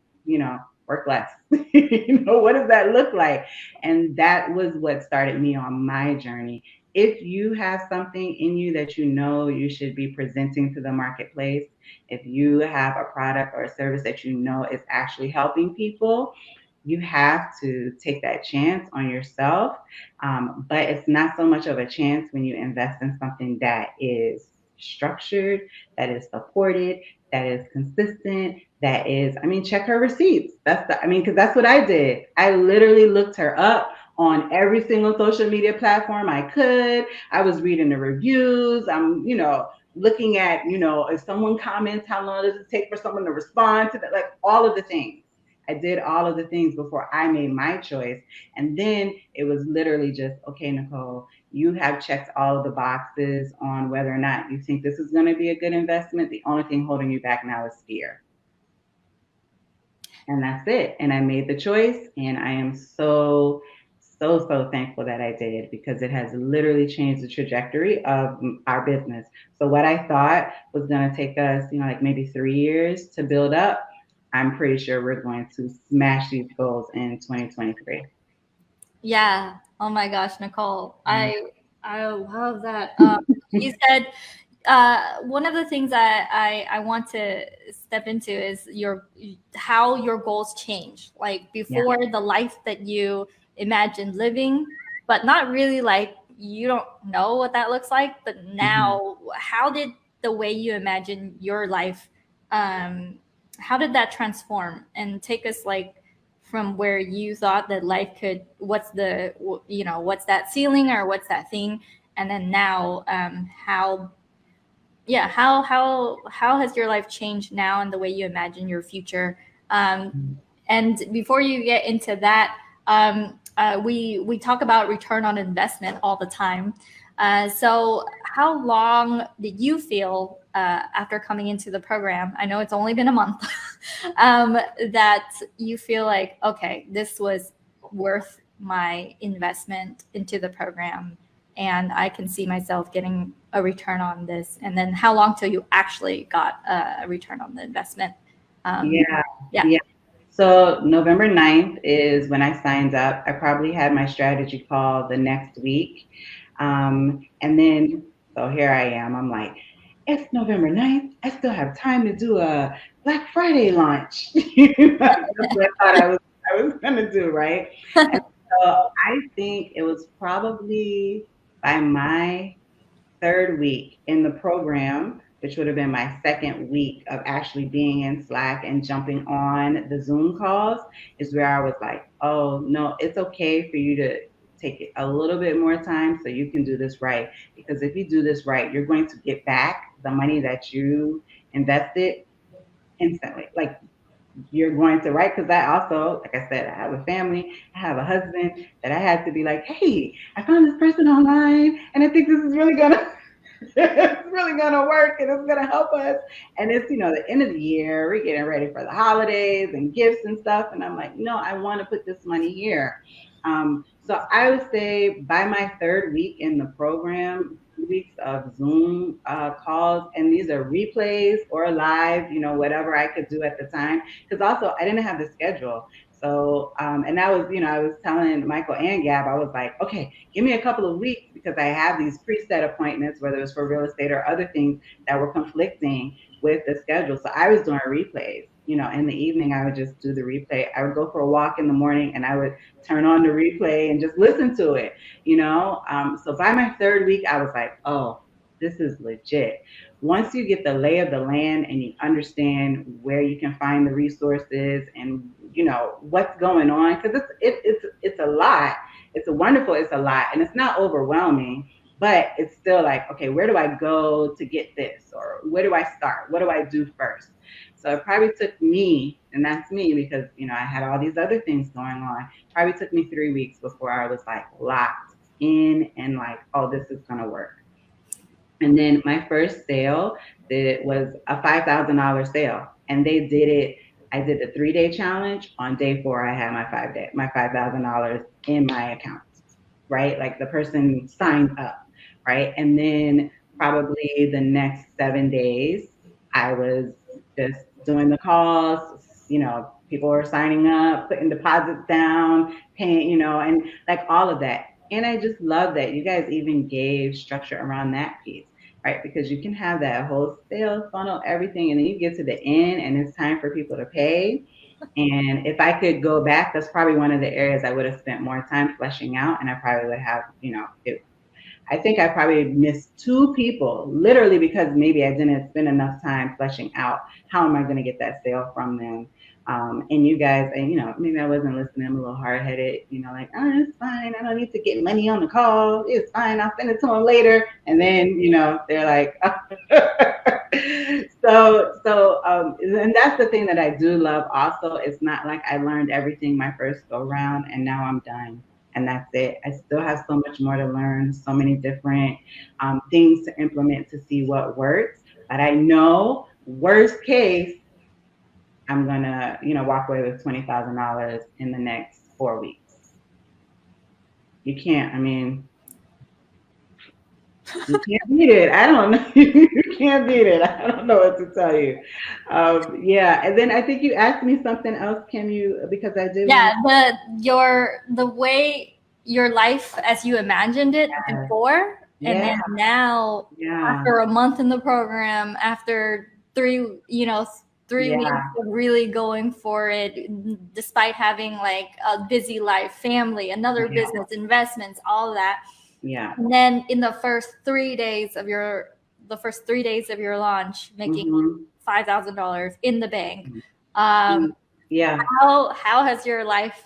work less. What does that look like? And that was what started me on my journey. If you have something in you that you should be presenting to the marketplace, if you have a product or a service that is actually helping people, you have to take that chance on yourself. But it's not so much of a chance when you invest in something that is structured, that is supported, that is consistent, that is, check her receipts. Because that's what I did. I literally looked her up on every single social media platform I could. I was reading the reviews. I'm, looking at, if someone comments, how long does it take for someone to respond to that? Like all of the things. I did all of the things before I made my choice. And then it was literally just, okay, Nicole, you have checked all of the boxes on whether or not you think this is going to be a good investment. The only thing holding you back now is fear. And that's it. And I made the choice, and I am so thankful that I did, because it has literally changed the trajectory of our business. So what I thought was going to take us, like maybe 3 years to build up, I'm pretty sure we're going to smash these goals in 2023. Yeah. Oh my gosh, Nicole. I love that. You said one of the things that I want to step into is how your goals change. Like before, the life that you imagined living, but not really, like you don't know what that looks like. But now, how did the way you imagine your life, how did that transform and take us like from where you thought that life could, what's that ceiling or what's that thing, and then now, how has your life changed now and the way you imagine your future? And before you get into that, we talk about return on investment all the time. So how long did you feel after coming into the program? I know it's only been a month, that you feel like, okay, this was worth my investment into the program, and I can see myself getting a return on this. And then how long till you actually got a return on the investment? Yeah. So November 9th is when I signed up. I probably had my strategy call the next week. And then, so here I am. I'm like, it's November 9th. I still have time to do a Black Friday launch. That's what I thought I was going to do, right? And so I think it was probably by my 3rd week in the program, which would have been my 2nd week of actually being in Slack and jumping on the Zoom calls, is where I was like, oh, no, it's okay for you to take it a little bit more time so you can do this right. Because if you do this right, you're going to get back the money that you invested instantly. Like you're going to, right? Because I also, like I said, I have a family, I have a husband that I had to be like, hey, I found this person online and I think this is really gonna it's really gonna work and it's gonna help us. And it's, the end of the year, we're getting ready for the holidays and gifts and stuff. And I'm like, no, I want to put this money here. So I would say by my third week in the program, 2 weeks of Zoom calls, and these are replays or live, whatever I could do at the time. Because also I didn't have the schedule. So, and that was, I was telling Michael and Gab, I was like, okay, give me a couple of weeks because I have these preset appointments, whether it's for real estate or other things that were conflicting with the schedule. So I was doing replays. In the evening, I would just do the replay. I would go for a walk in the morning and I would turn on the replay and just listen to it, So by my third week, I was like, oh, this is legit. Once you get the lay of the land and you understand where you can find the resources and what's going on, because it's a lot. It's a lot, and it's not overwhelming, but it's still like, okay, where do I go to get this, or where do I start? What do I do first? So it probably took me, and that's me because I had all these other things going on. Probably took me 3 weeks before I was like locked in and like, oh, this is gonna work. And then my first sale was a $5,000 sale, and they did it. I did the 3-day challenge. On day 4, I had my $5,000 in my account, right? Like the person signed up, right? And then probably the next 7 days, I was just doing the calls. People were signing up, putting deposits down, paying, and like all of that. And I just love that you guys even gave structure around that piece, right? Because you can have that whole sales funnel, everything, and then you get to the end and it's time for people to pay. And if I could go back, that's probably one of the areas I would have spent more time fleshing out. And I probably would have, I think I probably missed 2 people literally because maybe I didn't spend enough time fleshing out how am I going to get that sale from them. And you guys, and maybe I wasn't listening. I'm a little hard headed, like, oh, it's fine. I don't need to get money on the call. It's fine. I'll send it to them later. And then, they're like, and that's the thing that I do love also. It's not like I learned everything my first go round and now I'm done. And that's it. I still have so much more to learn, so many different things to implement to see what works. But I know, worst case, I'm gonna, walk away with $20,000 in the next 4 weeks. You can't. I mean, you can't beat it. I don't know. You can't beat it. I don't know what to tell you. Yeah. And then I think you asked me something else, Kim. Because I did. Yeah. The way your life as you imagined it before, and then now after a month in the program, after 3 weeks of really going for it, despite having like a busy life, family, another business, investments, all of that. Yeah. And then in the first 3 days of your launch, making $5,000 in the bank. How has your life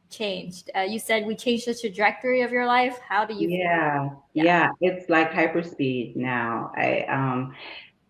changed? You said we changed the trajectory of your life. How do you feel? Yeah, it's like hyperspeed now. I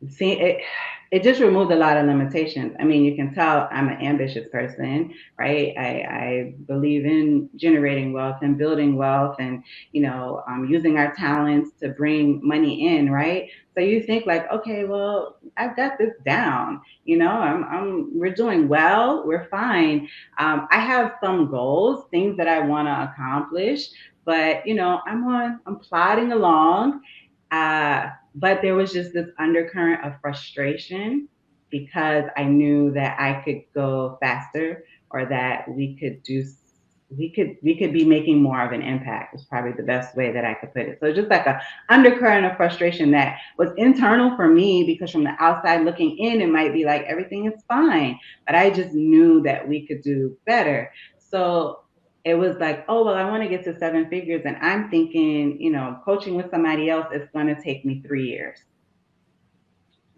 see it. It just removed a lot of limitations. I mean, you can tell I'm an ambitious person, right? I believe in generating wealth and building wealth and, using our talents to bring money in, right? So you think like, okay, well, I've got this down, we're doing well, we're fine. I have some goals, things that I want to accomplish, but, I'm plodding along. But there was just this undercurrent of frustration because I knew that I could go faster or that we could be making more of an impact is probably the best way that I could put it. So just like a undercurrent of frustration that was internal for me, because from the outside looking in, it might be like everything is fine, but I just knew that we could do better. So it was like, oh, well, I want to get to 7 figures. And I'm thinking, coaching with somebody else, it's going to take me 3 years.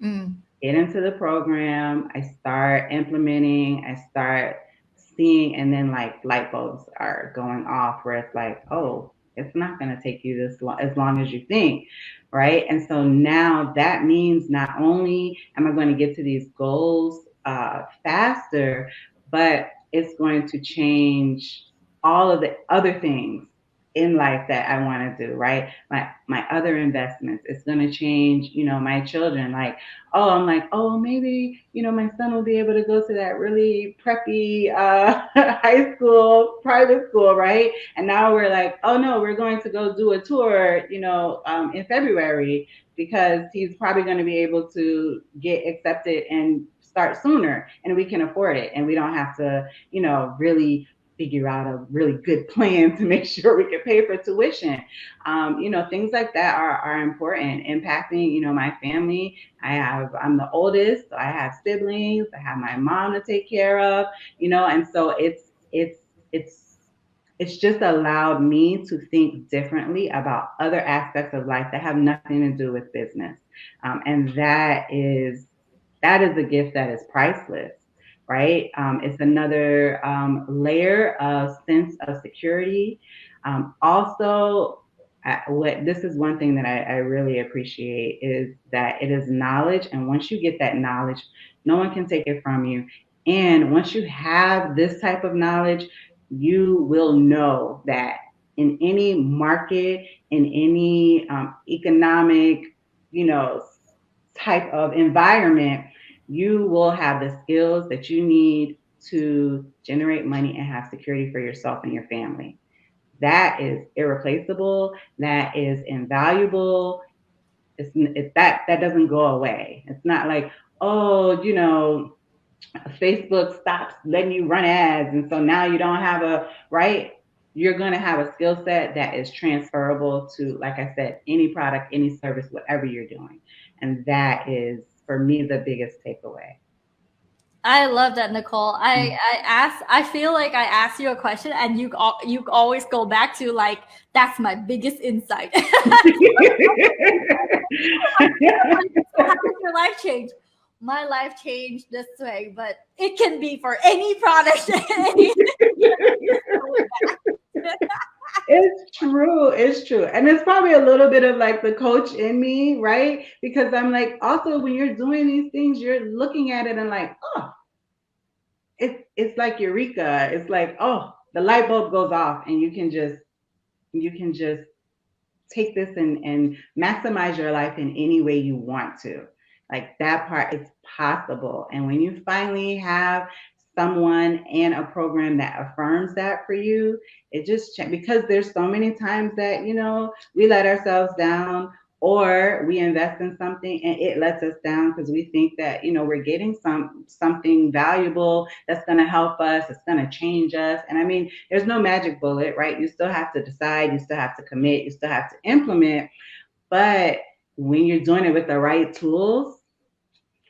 Get into the program. I start implementing. I start seeing, and then like light bulbs are going off where it's like, oh, it's not going to take you as long as you think. Right. And so now that means not only am I going to get to these goals faster, but it's going to change all of the other things in life that I want to do, right? My other investments. It's going to change, my children. Like, oh, I'm like, oh, maybe, my son will be able to go to that really preppy high school, private school, right? And now we're like, oh no, we're going to go do a tour, in February, because he's probably going to be able to get accepted and start sooner, and we can afford it, and we don't have to, really figure out a really good plan to make sure we can pay for tuition. Things like that are important, impacting, my family. I'm the oldest, so I have siblings, I have my mom to take care of, and so it's just allowed me to think differently about other aspects of life that have nothing to do with business. And that is a gift that is priceless, right? It's another layer of sense of security. Also, what this is one thing that I really appreciate is that it is knowledge, and once you get that knowledge, no one can take it from you. And once you have this type of knowledge, you will know that in any market, in any economic, you know, type of environment, you will have the skills that you need to generate money and have security for yourself and your family. That is irreplaceable. That is invaluable. That doesn't go away. It's not like, oh, Facebook stops letting you run ads, and so now you don't have a right. You're going to have a skill set that is transferable to, like I said, any product, any service, whatever you're doing, and that is for me the biggest takeaway. I love that, Nicole. I feel like I asked you a question and you always go back to like, that's my biggest insight. So how did your life change? My life changed this way, but it can be for any product. It's true. It's true. And it's probably a little bit of like the coach in me, right? Because I'm like, also when you're doing these things, you're looking at it and like, oh, it's like eureka. It's like, oh, the light bulb goes off, and you can just take this and maximize your life in any way you want to. Like that part, it's possible. And when you finally have someone and a program that affirms that for you, it just because there's so many times that we let ourselves down, or we invest in something and it lets us down because we think that we're getting something valuable that's going to help us, it's going to change us. And I mean, there's no magic bullet, right? You still have to decide, you still have to commit, you still have to implement. But when you're doing it with the right tools,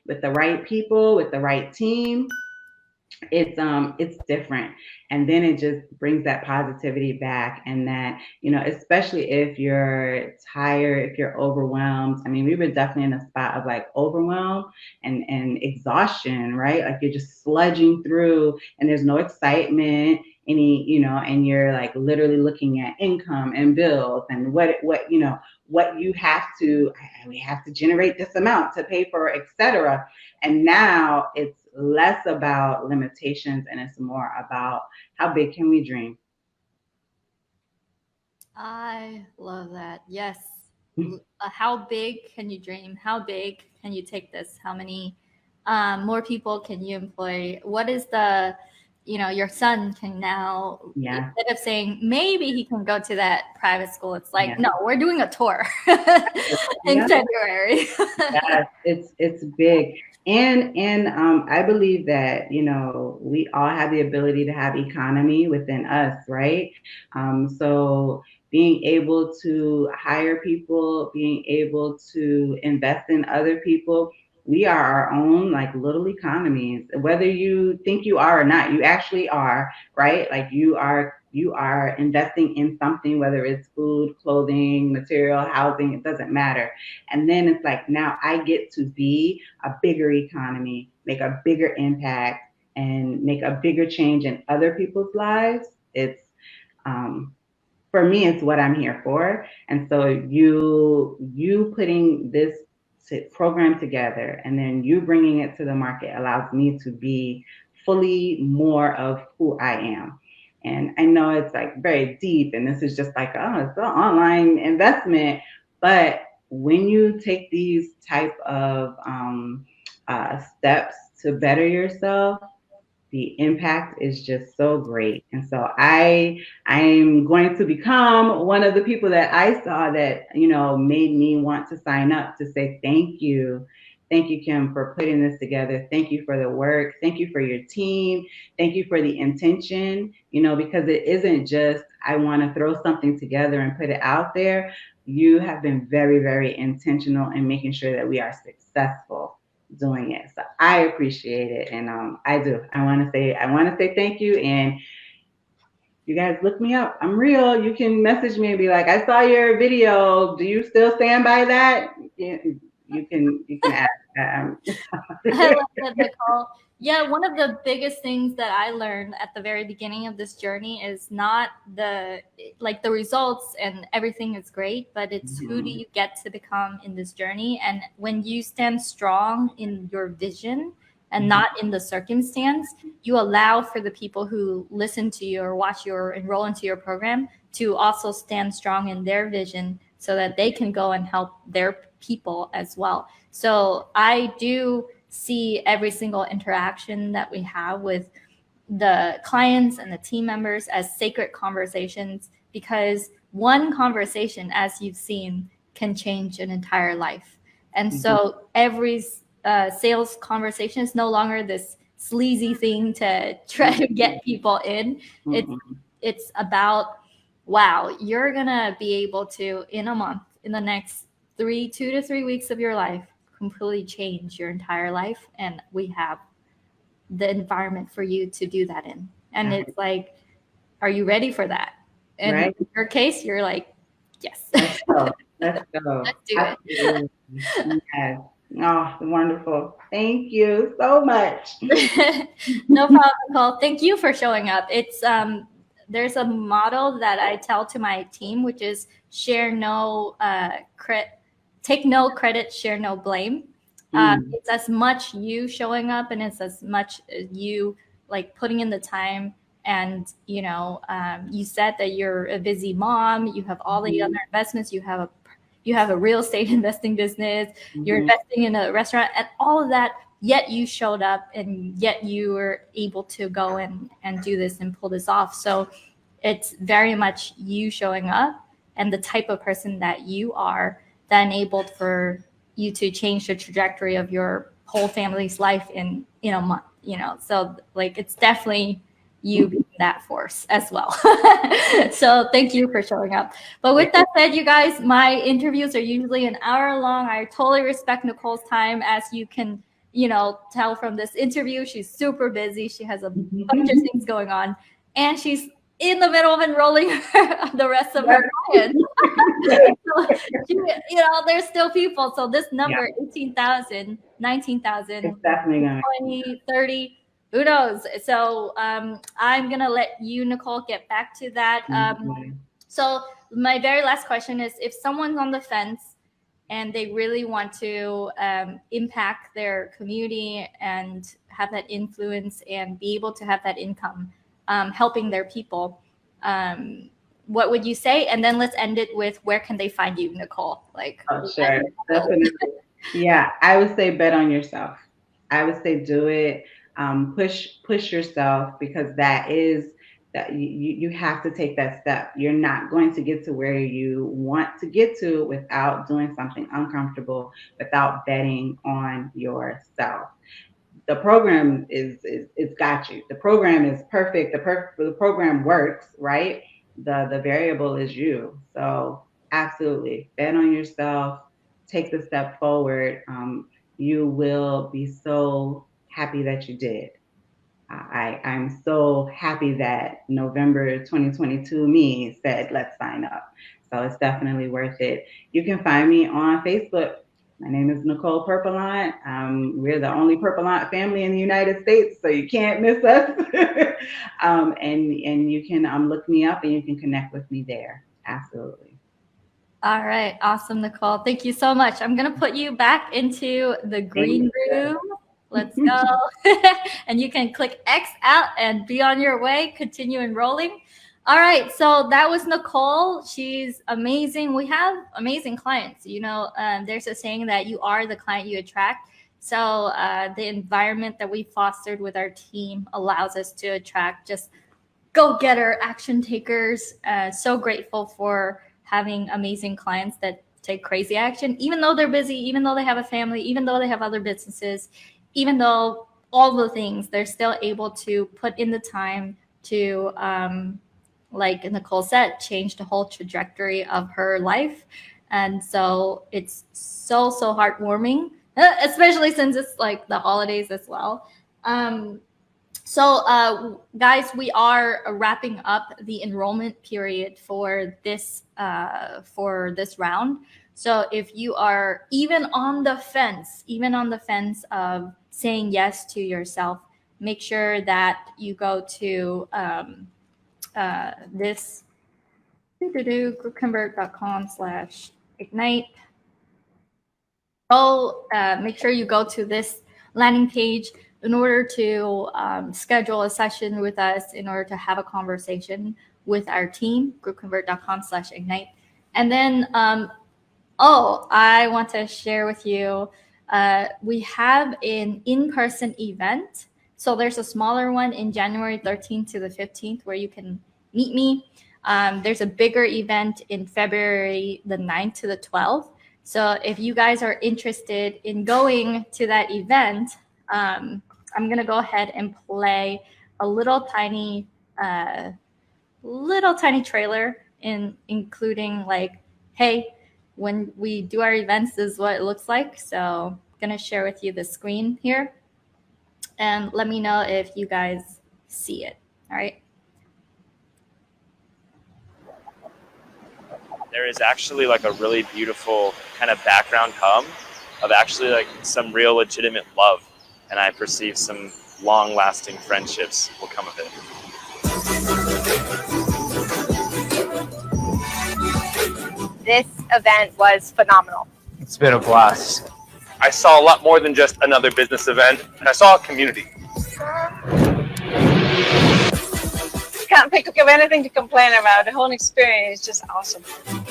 with the right people, with the right team, it's different. And then it just brings that positivity back, and that especially if you're tired, if you're overwhelmed. I mean, we were definitely in a spot of like overwhelm and exhaustion, right? Like you're just sludging through and there's no excitement and you're like literally looking at income and bills and what you have to, we have to generate this amount to pay for, etc. And now it's less about limitations and it's more about how big can we dream. I love that. Yes. How big can you dream? How big can you take this? How many more people can you employ? What is your son can now, Yeah. instead of saying maybe he can go to that private school, it's like, Yeah. no, we're doing a tour in Yeah. February. Yes, it's big. And I believe that we all have the ability to have economy within us, right? So being able to hire people, being able to invest in other people, we are our own like little economies. Whether you think you are or not, you actually are, right? Like you are investing in something, whether it's food, clothing, material, housing, it doesn't matter. And then it's like, now I get to be a bigger economy, make a bigger impact, and make a bigger change in other people's lives. It's for me, it's what I'm here for. And so you putting this to program together, and then you bringing it to the market allows me to be fully more of who I am. And I know it's like very deep, and this is just like, oh, it's an online investment. But when you take these type of steps to better yourself, the impact is just so great. And so I'm going to become one of the people that I saw that, made me want to sign up to say thank you. Thank you, Kim, for putting this together. Thank you for the work. Thank you for your team. Thank you for the intention, because it isn't just, I want to throw something together and put it out there. You have been very, very intentional in making sure that we are successful doing it. So I appreciate it. And I do. I want to say thank you. And you guys look me up. I'm real. You can message me and be like, I saw your video. Do you still stand by that? You can ask. I love that, Nicole. Yeah, one of the biggest things that I learned at the very beginning of this journey is not the results and everything is great, but it's who do you get to become in this journey. And when you stand strong in your vision and not in the circumstance, you allow for the people who listen to you or watch you or enroll into your program to also stand strong in their vision so that they can go and help their people as well. So I do see every single interaction that we have with the clients and the team members as sacred conversations, because one conversation, as you've seen, can change an entire life. And so every sales conversation is no longer this sleazy thing to try to get people in. It's about, wow, you're gonna be able to, in a month, in the next 2 to 3 weeks of your life, completely change your entire life. And we have the environment for you to do that in. And it's like, are you ready for that? And in your case, you're like, yes. Let's go. Let's do it. Yes. Oh, wonderful. Thank you so much. No problem, Nicole. Thank you for showing up. It's there's a model that I tell to my team, which is share no take no credit, share no blame. It's as much you showing up, and it's as much you like putting in the time. And you said that you're a busy mom. You have all the other investments. You have a real estate investing business. You're investing in a restaurant, and all of that. Yet you showed up, and yet you were able to go and do this and pull this off. So it's very much you showing up and the type of person that you are that enabled for you to change the trajectory of your whole family's life in a month. So like it's definitely you being that force as well. So thank you for showing up. But with that said, you guys, my interviews are usually an hour long. I totally respect Nicole's time. As you can, tell from this interview, she's super busy. She has a bunch of things going on, and she's in the middle of enrolling the rest of her clients. So, there's still people. So this number, 18,000, 19,000, 20, 30, who knows? So I'm going to let you, Nicole, get back to that. So my very last question is, if someone's on the fence and they really want to impact their community and have that influence and be able to have that income, helping their people, what would you say? And then let's end it with, where can they find you, Nicole? Sure. Definitely. Yeah, I would say bet on yourself. I would say do it. Push yourself, because that you have to take that step. You're not going to get to where you want to get to without doing something uncomfortable, without betting on yourself. The program it's got you. The program is perfect. The program works, right? The variable is you. So absolutely bet on yourself. Take the step forward. You will be so happy that you did. I'm so happy that November 2022 me said, let's sign up. So it's definitely worth it. You can find me on Facebook. My name is Nicole Purpellant. We're the only Purpellant family in the United States, so you can't miss us. And you can look me up, and you can connect with me there. Absolutely. All right. Awesome, Nicole. Thank you so much. I'm going to put you back into the green room. Let's go. And you can click X out and be on your way. Continue enrolling. All right. So that was Nicole. She's amazing. We have amazing clients. You know, there's a saying that you are the client you attract. So the environment that we fostered with our team allows us to attract just go-getter action takers. So grateful for having amazing clients that take crazy action, even though they're busy, even though they have a family, even though they have other businesses, even though all the things, they're still able to put in the time to, like Nicole said, change the whole trajectory of her life. And so it's so heartwarming, especially since it's like the holidays as well. So, guys, we are wrapping up the enrollment period for this round. So, if you are even on the fence of saying yes to yourself, make sure that you go to this QuickConvert.com/ignite. Make sure you go to this landing page in order to schedule a session with us, in order to have a conversation with our team, QuickConvert.com/ignite. And then, I want to share with you, we have an in-person event. So there's a smaller one in January 13th to the 15th where you can meet me. There's a bigger event in February the 9th to the 12th. So if you guys are interested in going to that event, I'm going to go ahead and play a little tiny trailer including like, hey, when we do our events, this is what it looks like. So I'm going to share with you the screen here and let me know if you guys see it. All right. There is actually like a really beautiful kind of background hum of actually like some real legitimate love. And I perceive some long-lasting friendships will come of it. This event was phenomenal. It's been a blast. I saw a lot more than just another business event. I saw a community. Can't think of anything to complain about. The whole experience is just awesome.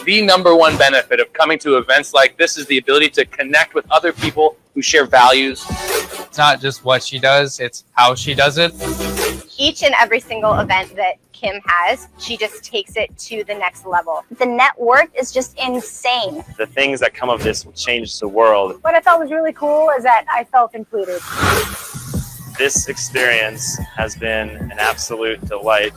The number one benefit of coming to events like this is the ability to connect with other people who share values. It's not just what she does, it's how she does it. Each and every single event that Kim has, she just takes it to the next level. The network is just insane. The things that come of this will change the world. What I thought was really cool is that I felt included. This experience has been an absolute delight.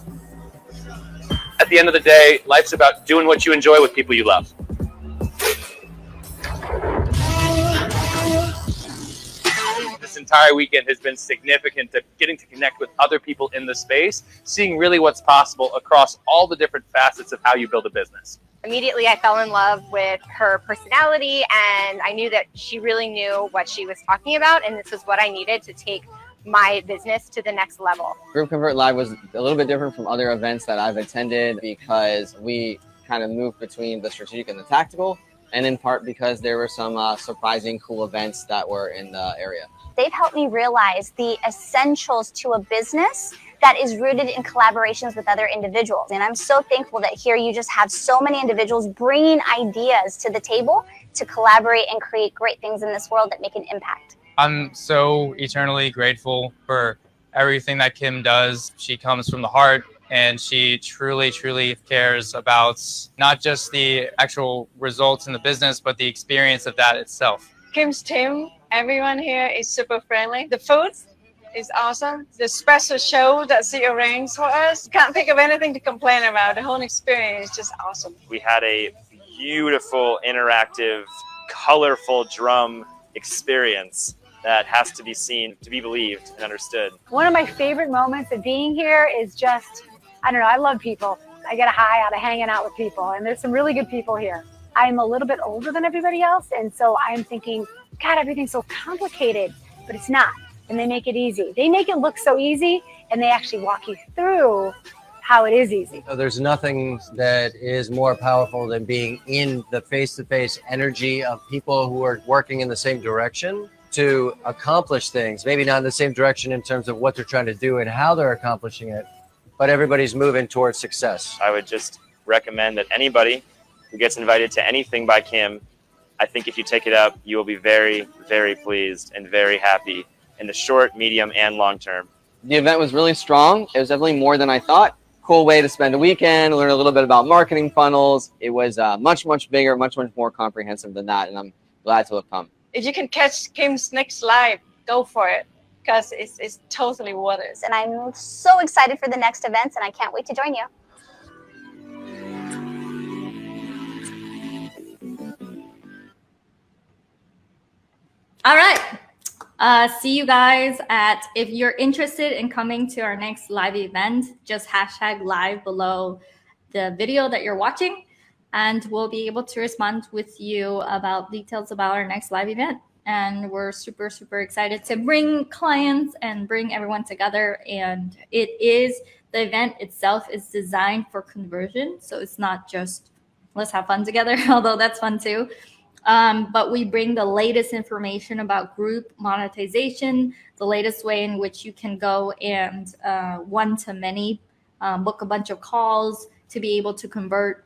At the end of the day, life's about doing what you enjoy with people you love. This entire weekend has been significant to getting to connect with other people in the space, seeing really what's possible across all the different facets of how you build a business. Immediately, I fell in love with her personality, and I knew that she really knew what she was talking about, and this was what I needed to take my business to the next level. QuickLinkConvert Live was a little bit different from other events that I've attended because we kind of moved between the strategic and the tactical, and in part because there were some surprising cool events that were in the area. They've helped me realize the essentials to a business that is rooted in collaborations with other individuals. And I'm so thankful that here you just have so many individuals bringing ideas to the table to collaborate and create great things in this world that make an impact. I'm so eternally grateful for everything that Kim does. She comes from the heart and she truly cares about not just the actual results in the business, but the experience of that itself. Kim's team, everyone here is super friendly. The food is awesome. The special show that she arranged for us, can't think of anything to complain about. The whole experience is just awesome. We had a beautiful, interactive, colorful drum experience that has to be seen, to be believed and understood. One of my favorite moments of being here is just, I don't know, I love people. I get a high out of hanging out with people, and there's some really good people here. I'm a little bit older than everybody else, and so I'm thinking, God, everything's so complicated, but it's not. And they make it easy. They make it look so easy, and they actually walk you through how it is easy. So there's nothing that is more powerful than being in the face-to-face energy of people who are working in the same direction to accomplish things. Maybe not in the same direction in terms of what they're trying to do and how they're accomplishing it, but everybody's moving towards success. I would just recommend that anybody who gets invited to anything by Kim, I think if you take it up, you will be very, very pleased and very happy in the short, medium, and long term. The event was really strong. It was definitely more than I thought. Cool way to spend a weekend, learn a little bit about marketing funnels. It was much, much bigger, much more comprehensive than that, and I'm glad to have come. If you can catch Kim's next live, go for it, because it's totally worth it. And I'm so excited for the next events, and I can't wait to join you. All right. See you guys at, if you're interested in coming to our next live event, just hashtag live below the video that you're watching, and we'll be able to respond with you about details about our next live event. And we're super, super excited to bring clients and bring everyone together. And the event itself is designed for conversion. So it's not just let's have fun together, although that's fun too. But we bring the latest information about group monetization, the latest way in which you can go and one-to-many book a bunch of calls to be able to convert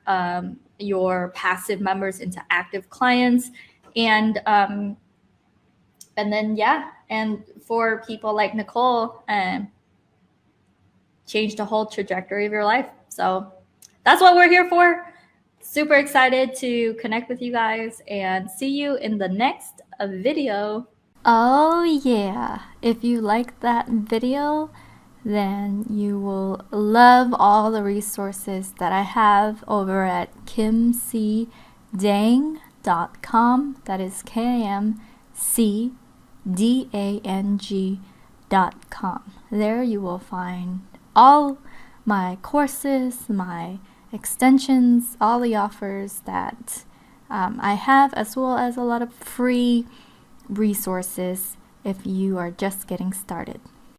your passive members into active clients. And then, yeah, and for people like Nicole, change the whole trajectory of your life. So that's what we're here for. Super excited to connect with you guys and see you in the next video. Oh yeah, if you like that video, then you will love all the resources that I have over at kimcdang.com. That is KIMCDANG.com. There you will find all my courses, my extensions, all the offers that I have, as well as a lot of free resources if you are just getting started.